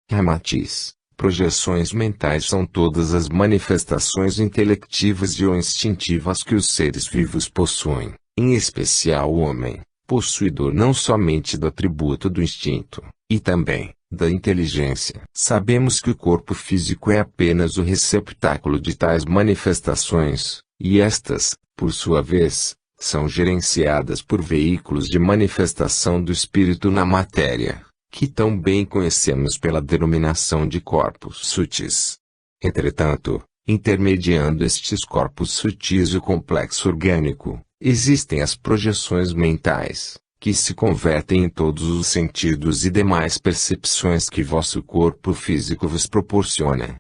Ramatiz. Projeções mentais são todas as manifestações intelectivas e ou instintivas que os seres vivos possuem, em especial o homem, possuidor não somente do atributo do instinto, e também da inteligência. Sabemos que o corpo físico é apenas o receptáculo de tais manifestações, e estas, por sua vez, são gerenciadas por veículos de manifestação do espírito na matéria, que tão bem conhecemos pela denominação de corpos sutis. Entretanto, intermediando estes corpos sutis e o complexo orgânico, existem as projeções mentais, que se convertem em todos os sentidos e demais percepções que vosso corpo físico vos proporciona.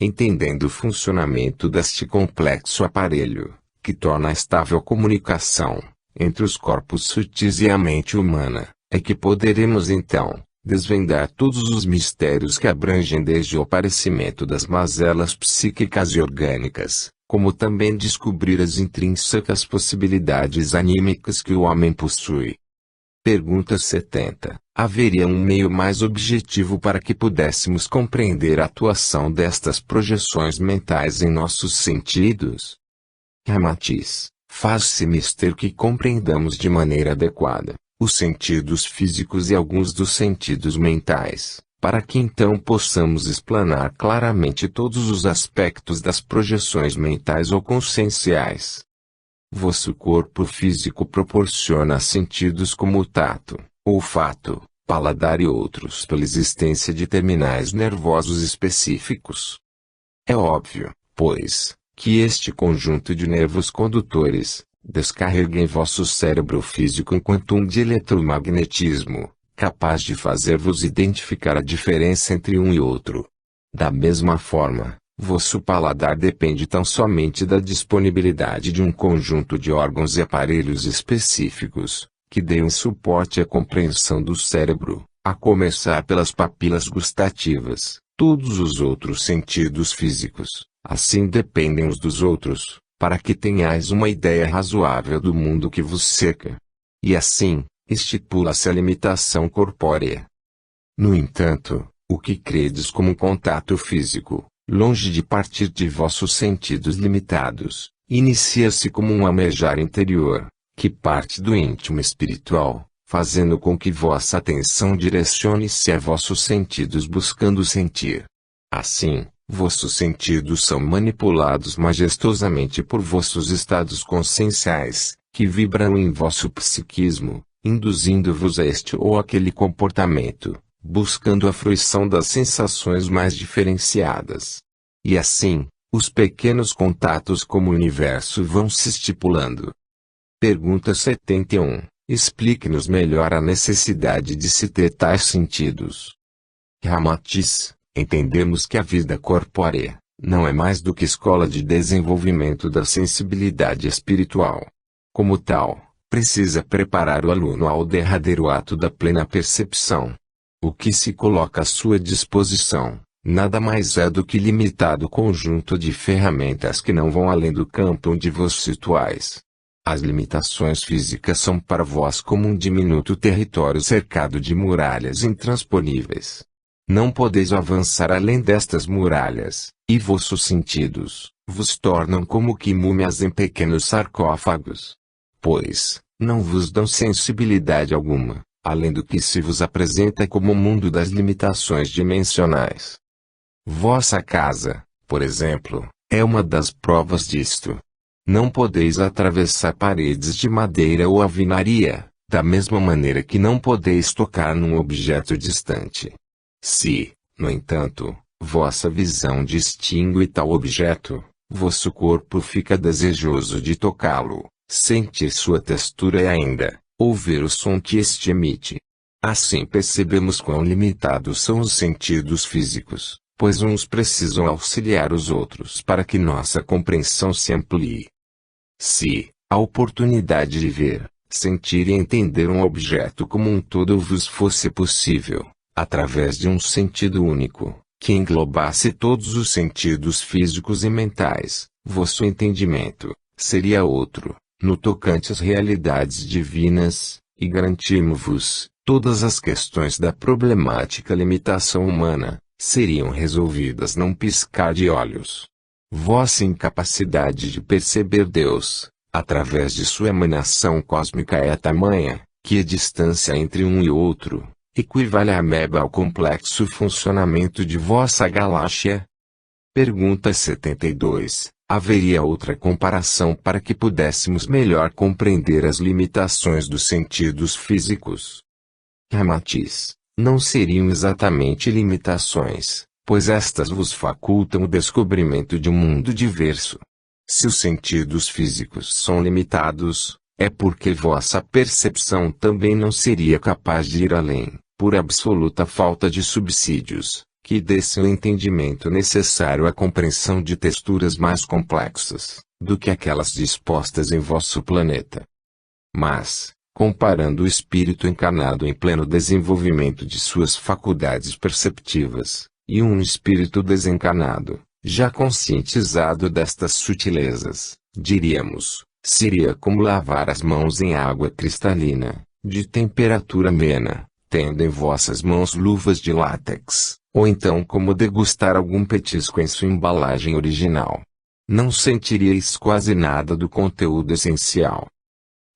Entendendo o funcionamento deste complexo aparelho, que torna estável a comunicação entre os corpos sutis e a mente humana, é que poderemos então desvendar todos os mistérios que abrangem desde o aparecimento das mazelas psíquicas e orgânicas, como também descobrir as intrínsecas possibilidades anímicas que o homem possui. Pergunta 70. Haveria um meio mais objetivo para que pudéssemos compreender a atuação destas projeções mentais em nossos sentidos? Ramatiz. Faz-se mister que compreendamos de maneira adequada os sentidos físicos e alguns dos sentidos mentais, para que então possamos explanar claramente todos os aspectos das projeções mentais ou conscienciais. Vosso corpo físico proporciona sentidos como o tato, olfato, paladar e outros pela existência de terminais nervosos específicos. É óbvio, pois, que este conjunto de nervos condutores descarrega em vosso cérebro físico um quantum de eletromagnetismo, capaz de fazer-vos identificar a diferença entre um e outro. Da mesma forma, vosso paladar depende tão somente da disponibilidade de um conjunto de órgãos e aparelhos específicos, que deem suporte à compreensão do cérebro, a começar pelas papilas gustativas. Todos os outros sentidos físicos, assim dependem uns dos outros, para que tenhais uma ideia razoável do mundo que vos cerca. E assim, estipula-se a limitação corpórea. No entanto, o que credes como contato físico, longe de partir de vossos sentidos limitados, inicia-se como um almejar interior, que parte do íntimo espiritual, fazendo com que vossa atenção direcione-se a vossos sentidos buscando sentir. Assim, vossos sentidos são manipulados majestosamente por vossos estados conscienciais, que vibram em vosso psiquismo, induzindo-vos a este ou aquele comportamento, buscando a fruição das sensações mais diferenciadas. E assim, os pequenos contatos com o universo vão se estipulando. Pergunta 71. Explique-nos melhor a necessidade de se ter tais sentidos. Ramatiz, entendemos que a vida corpórea não é mais do que escola de desenvolvimento da sensibilidade espiritual. Como tal, precisa preparar o aluno ao derradeiro ato da plena percepção. O que se coloca à sua disposição, nada mais é do que limitado conjunto de ferramentas que não vão além do campo onde vos situais. As limitações físicas são para vós como um diminuto território cercado de muralhas intransponíveis. Não podeis avançar além destas muralhas, e vossos sentidos vos tornam como que múmias em pequenos sarcófagos. Pois, não vos dão sensibilidade alguma, além do que se vos apresenta como o mundo das limitações dimensionais. Vossa casa, por exemplo, é uma das provas disto. Não podeis atravessar paredes de madeira ou alvenaria, da mesma maneira que não podeis tocar num objeto distante. Se, no entanto, vossa visão distingue tal objeto, vosso corpo fica desejoso de tocá-lo, sentir sua textura e ainda, ouvir o som que este emite. Assim percebemos quão limitados são os sentidos físicos, pois uns precisam auxiliar os outros para que nossa compreensão se amplie. Se a oportunidade de ver, sentir e entender um objeto como um todo vos fosse possível, através de um sentido único, que englobasse todos os sentidos físicos e mentais, vosso entendimento seria outro, no tocante às realidades divinas, e garantimos-vos, todas as questões da problemática limitação humana seriam resolvidas num piscar de olhos. Vossa incapacidade de perceber Deus, através de sua emanação cósmica é tamanha, que a distância entre um e outro equivale a ameba ao complexo funcionamento de vossa galáxia? Pergunta 72. Haveria outra comparação para que pudéssemos melhor compreender as limitações dos sentidos físicos? Ramatiz, não seriam exatamente limitações, pois estas vos facultam o descobrimento de um mundo diverso. Se os sentidos físicos são limitados, é porque vossa percepção também não seria capaz de ir além, por absoluta falta de subsídios, que dessem o entendimento necessário à compreensão de texturas mais complexas, do que aquelas dispostas em vosso planeta. Mas, comparando o espírito encarnado em pleno desenvolvimento de suas faculdades perceptivas, e um espírito desencarnado, já conscientizado destas sutilezas, diríamos, seria como lavar as mãos em água cristalina, de temperatura amena, tendo em vossas mãos luvas de látex, ou então como degustar algum petisco em sua embalagem original. Não sentiríeis quase nada do conteúdo essencial.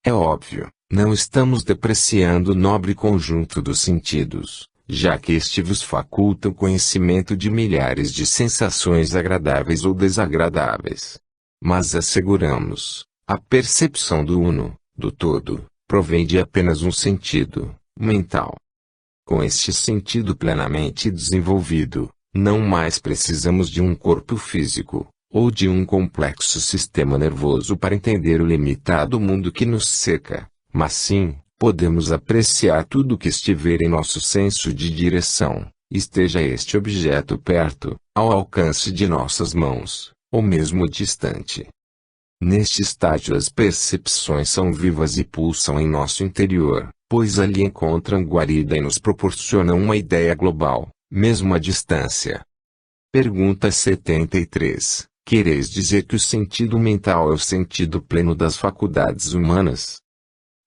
É óbvio, não estamos depreciando o nobre conjunto dos sentidos, já que este vos faculta o conhecimento de milhares de sensações agradáveis ou desagradáveis. Mas asseguramos, a percepção do uno, do todo, provém de apenas um sentido, mental. Com este sentido plenamente desenvolvido, não mais precisamos de um corpo físico, ou de um complexo sistema nervoso para entender o limitado mundo que nos cerca, mas sim, podemos apreciar tudo que estiver em nosso senso de direção, esteja este objeto perto, ao alcance de nossas mãos, ou mesmo distante. Neste estágio as percepções são vivas e pulsam em nosso interior, pois ali encontram guarida e nos proporcionam uma ideia global, mesmo à distância. Pergunta 73. Quereis dizer que o sentido mental é o sentido pleno das faculdades humanas?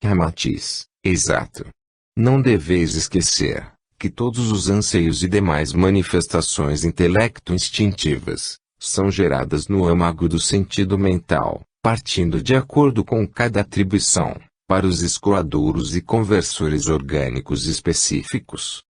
Ramatiz, exato. Não deveis esquecer, que todos os anseios e demais manifestações intelecto-instintivas são geradas no âmago do sentido mental, partindo de acordo com cada atribuição, para os escoadouros e conversores orgânicos específicos.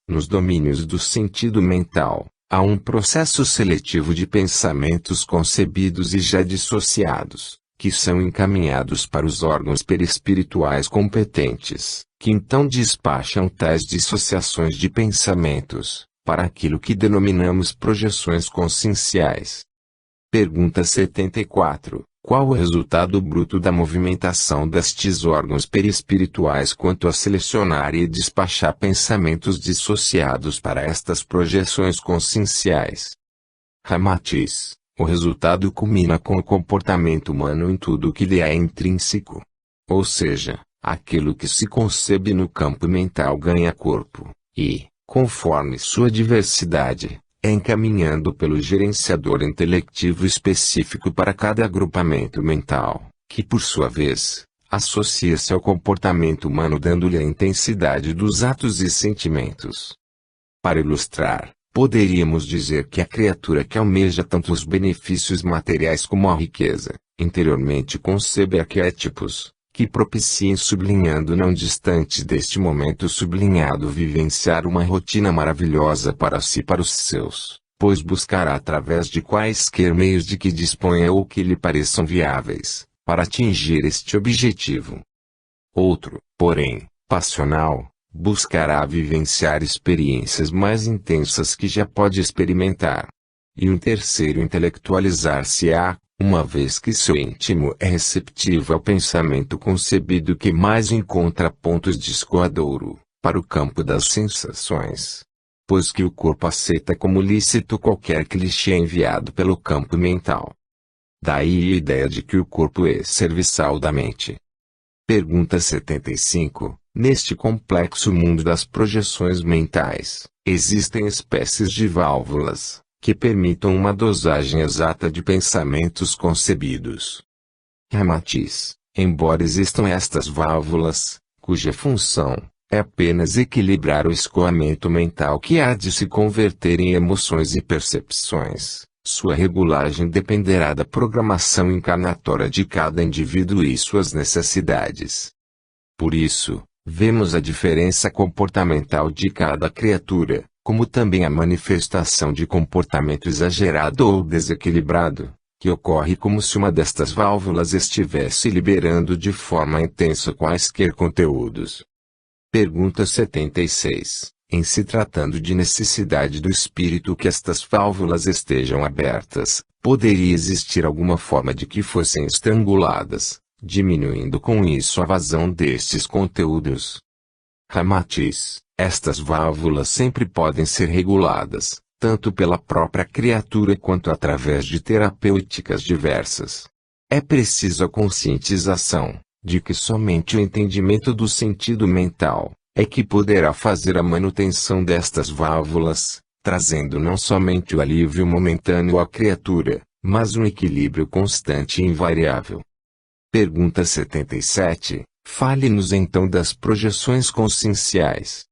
Nos domínios do sentido mental, há um processo seletivo de pensamentos concebidos e já dissociados, que são encaminhados para os órgãos perispirituais competentes, que então despacham tais dissociações de pensamentos, para aquilo que denominamos projeções conscienciais. Pergunta 74. Qual o resultado bruto da movimentação destes órgãos perispirituais quanto a selecionar e despachar pensamentos dissociados para estas projeções conscienciais? Ramatiz. O resultado culmina com o comportamento humano em tudo o que lhe é intrínseco. Ou seja, aquilo que se concebe no campo mental ganha corpo, e, conforme sua diversidade, é encaminhando pelo gerenciador intelectivo específico para cada agrupamento mental, que por sua vez, associa-se ao comportamento humano dando-lhe a intensidade dos atos e sentimentos. Para ilustrar, poderíamos dizer que a criatura que almeja tanto os benefícios materiais como a riqueza, interiormente concebe arquétipos, que propiciem sublinhando não distante deste momento sublinhado vivenciar uma rotina maravilhosa para si e para os seus, pois buscará através de quaisquer meios de que disponha ou que lhe pareçam viáveis, para atingir este objetivo. Outro, porém, passional, buscará vivenciar experiências mais intensas que já pode experimentar. E um terceiro intelectualizar-se-á, uma vez que seu íntimo é receptivo ao pensamento concebido que mais encontra pontos de escoadouro, para o campo das sensações. Pois que o corpo aceita como lícito qualquer clichê enviado pelo campo mental. Daí a ideia de que o corpo é serviçal da mente. Pergunta 75. Neste complexo mundo das projeções mentais, existem espécies de válvulas, que permitam uma dosagem exata de pensamentos concebidos. Ramatiz. Embora existam estas válvulas, cuja função é apenas equilibrar o escoamento mental que há de se converter em emoções e percepções, sua regulagem dependerá da programação encarnatória de cada indivíduo e suas necessidades. Por isso, vemos a diferença comportamental de cada criatura, como também a manifestação de comportamento exagerado ou desequilibrado, que ocorre como se uma destas válvulas estivesse liberando de forma intensa quaisquer conteúdos. Pergunta 76. Em se tratando de necessidade do espírito que estas válvulas estejam abertas, poderia existir alguma forma de que fossem estranguladas, diminuindo com isso a vazão destes conteúdos? Ramatiz. Estas válvulas sempre podem ser reguladas, tanto pela própria criatura quanto através de terapêuticas diversas. É preciso a conscientização, de que somente o entendimento do sentido mental, é que poderá fazer a manutenção destas válvulas, trazendo não somente o alívio momentâneo à criatura, mas um equilíbrio constante e invariável. Pergunta 77. Fale-nos então das projeções conscienciais.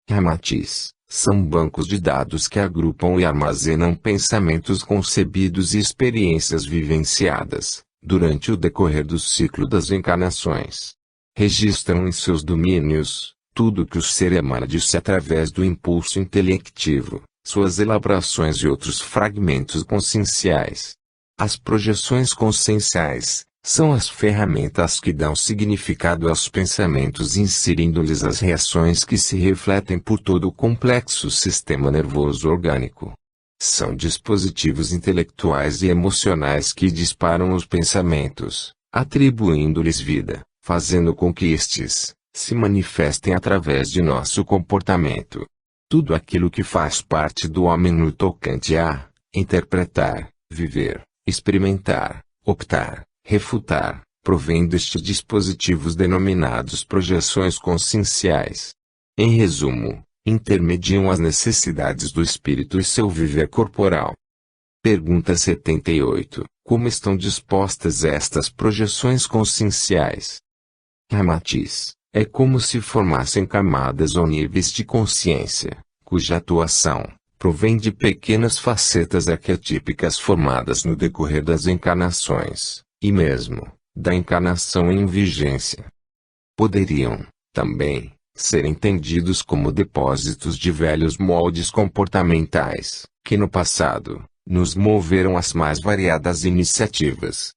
Ramatiz. São bancos de dados que agrupam e armazenam pensamentos concebidos e experiências vivenciadas, durante o decorrer do ciclo das encarnações. Registram em seus domínios, tudo que o ser emana de si através do impulso intelectivo, suas elaborações e outros fragmentos conscienciais. As projeções conscienciais são as ferramentas que dão significado aos pensamentos inserindo-lhes as reações que se refletem por todo o complexo sistema nervoso orgânico. São dispositivos intelectuais e emocionais que disparam os pensamentos, atribuindo-lhes vida, fazendo com que estes se manifestem através de nosso comportamento. Tudo aquilo que faz parte do homem no tocante a interpretar, viver, experimentar, optar, refutar, provém destes dispositivos denominados projeções conscienciais. Em resumo, intermediam as necessidades do espírito e seu viver corporal. Pergunta 78. Como estão dispostas estas projeções conscienciais? Ramatiz. É como se formassem camadas ou níveis de consciência, cuja atuação provém de pequenas facetas arquetípicas formadas no decorrer das encarnações, e mesmo da encarnação em vigência. Poderiam, também, ser entendidos como depósitos de velhos moldes comportamentais, que no passado nos moveram às mais variadas iniciativas.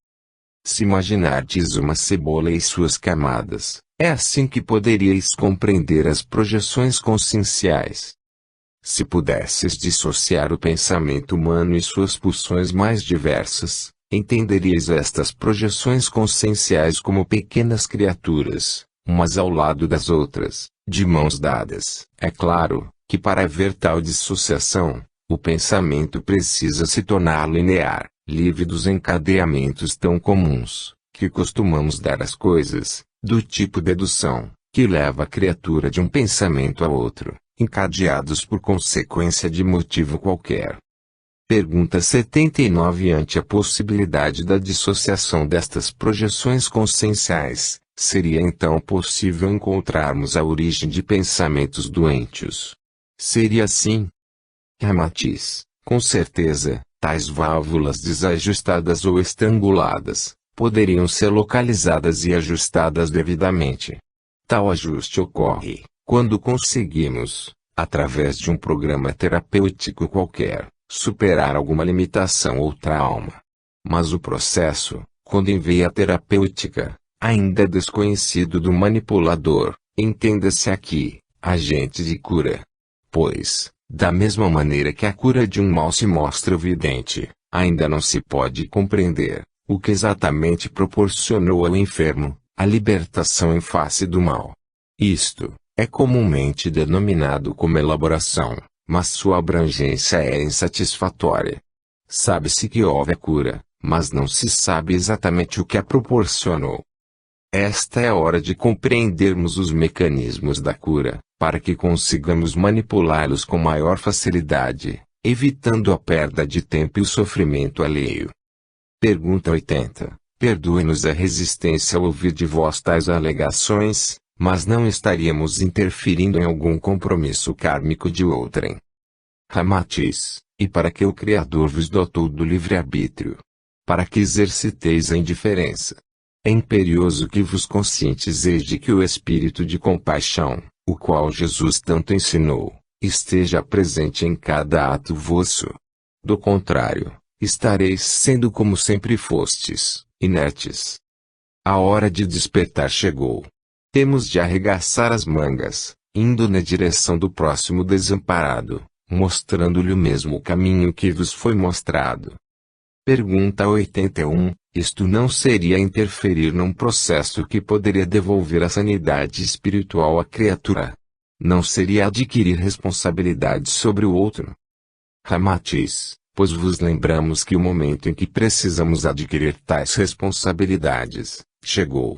Se imaginardes uma cebola e suas camadas, é assim que poderíeis compreender as projeções conscienciais. Se pudesses dissociar o pensamento humano e suas pulsões mais diversas, entenderíeis estas projeções conscienciais como pequenas criaturas, umas ao lado das outras, de mãos dadas. É claro que para haver tal dissociação, o pensamento precisa se tornar linear, livre dos encadeamentos tão comuns, que costumamos dar às coisas, do tipo dedução, que leva a criatura de um pensamento a outro, encadeados por consequência de motivo qualquer. Pergunta 79. Ante a possibilidade da dissociação destas projeções conscienciais, seria então possível encontrarmos a origem de pensamentos doentios? Seria assim? Ramatiz, com certeza, tais válvulas desajustadas ou estranguladas, poderiam ser localizadas e ajustadas devidamente. Tal ajuste ocorre quando conseguimos, através de um programa terapêutico qualquer, superar alguma limitação ou trauma. Mas o processo, quando em veia terapêutica, ainda é desconhecido do manipulador, entenda-se aqui, agente de cura. Pois, da mesma maneira que a cura de um mal se mostra evidente, ainda não se pode compreender o que exatamente proporcionou ao enfermo a libertação em face do mal. Isto é comumente denominado como elaboração, mas sua abrangência é insatisfatória. Sabe-se que houve a cura, mas não se sabe exatamente o que a proporcionou. Esta é a hora de compreendermos os mecanismos da cura, para que consigamos manipulá-los com maior facilidade, evitando a perda de tempo e o sofrimento alheio. Pergunta 80. Perdoe-nos a resistência ao ouvir de vós tais alegações, mas não estaríamos interferindo em algum compromisso kármico de outrem. Ramatiz, e para que o Criador vos dotou do livre-arbítrio? Para que exerciteis a indiferença? É imperioso que vos conscientizeis de que o espírito de compaixão, o qual Jesus tanto ensinou, esteja presente em cada ato vosso. Do contrário, estareis sendo como sempre fostes, inertes. A hora de despertar chegou. Temos de arregaçar as mangas, indo na direção do próximo desamparado, mostrando-lhe o mesmo caminho que vos foi mostrado. Pergunta 81. Isto não seria interferir num processo que poderia devolver a sanidade espiritual à criatura? Não seria adquirir responsabilidade sobre o outro? Ramatiz, pois vos lembramos que o momento em que precisamos adquirir tais responsabilidades, chegou.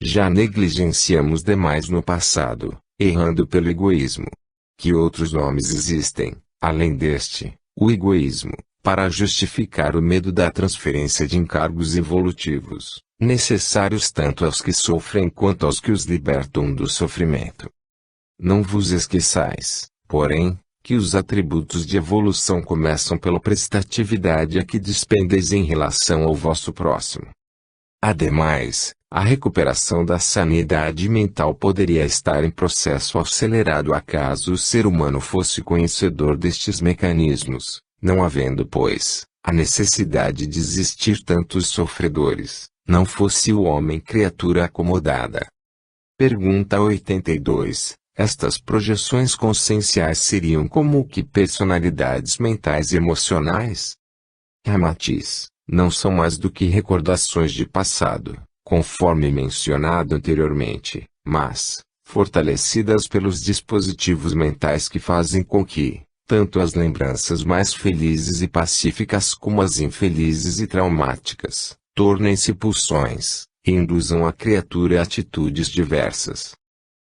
Já negligenciamos demais no passado, errando pelo egoísmo. Que outros nomes existem, além deste, o egoísmo, para justificar o medo da transferência de encargos evolutivos, necessários tanto aos que sofrem quanto aos que os libertam do sofrimento. Não vos esqueçais, porém, que os atributos de evolução começam pela prestatividade a que despendeis em relação ao vosso próximo. Ademais, a recuperação da sanidade mental poderia estar em processo acelerado acaso o ser humano fosse conhecedor destes mecanismos, não havendo, pois, a necessidade de existir tantos sofredores, não fosse o homem criatura acomodada. Pergunta 82. Estas projeções conscienciais seriam como que personalidades mentais e emocionais? Ramatiz, não são mais do que recordações de passado, conforme mencionado anteriormente, mas, fortalecidas pelos dispositivos mentais que fazem com que, tanto as lembranças mais felizes e pacíficas como as infelizes e traumáticas, tornem-se pulsões, e induzam a criatura a atitudes diversas.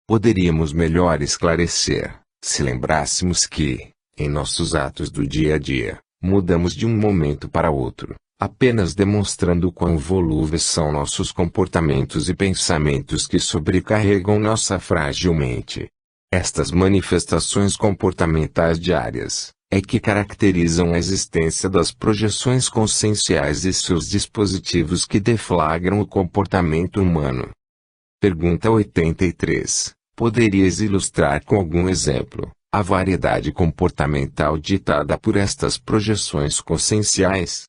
Poderíamos melhor esclarecer, se lembrássemos que, em nossos atos do dia a dia, mudamos de um momento para outro, apenas demonstrando quão volúveis são nossos comportamentos e pensamentos que sobrecarregam nossa frágil mente. Estas manifestações comportamentais diárias é que caracterizam a existência das projeções conscienciais e seus dispositivos que deflagram o comportamento humano. Pergunta 83. Poderias ilustrar com algum exemplo a variedade comportamental ditada por estas projeções conscienciais?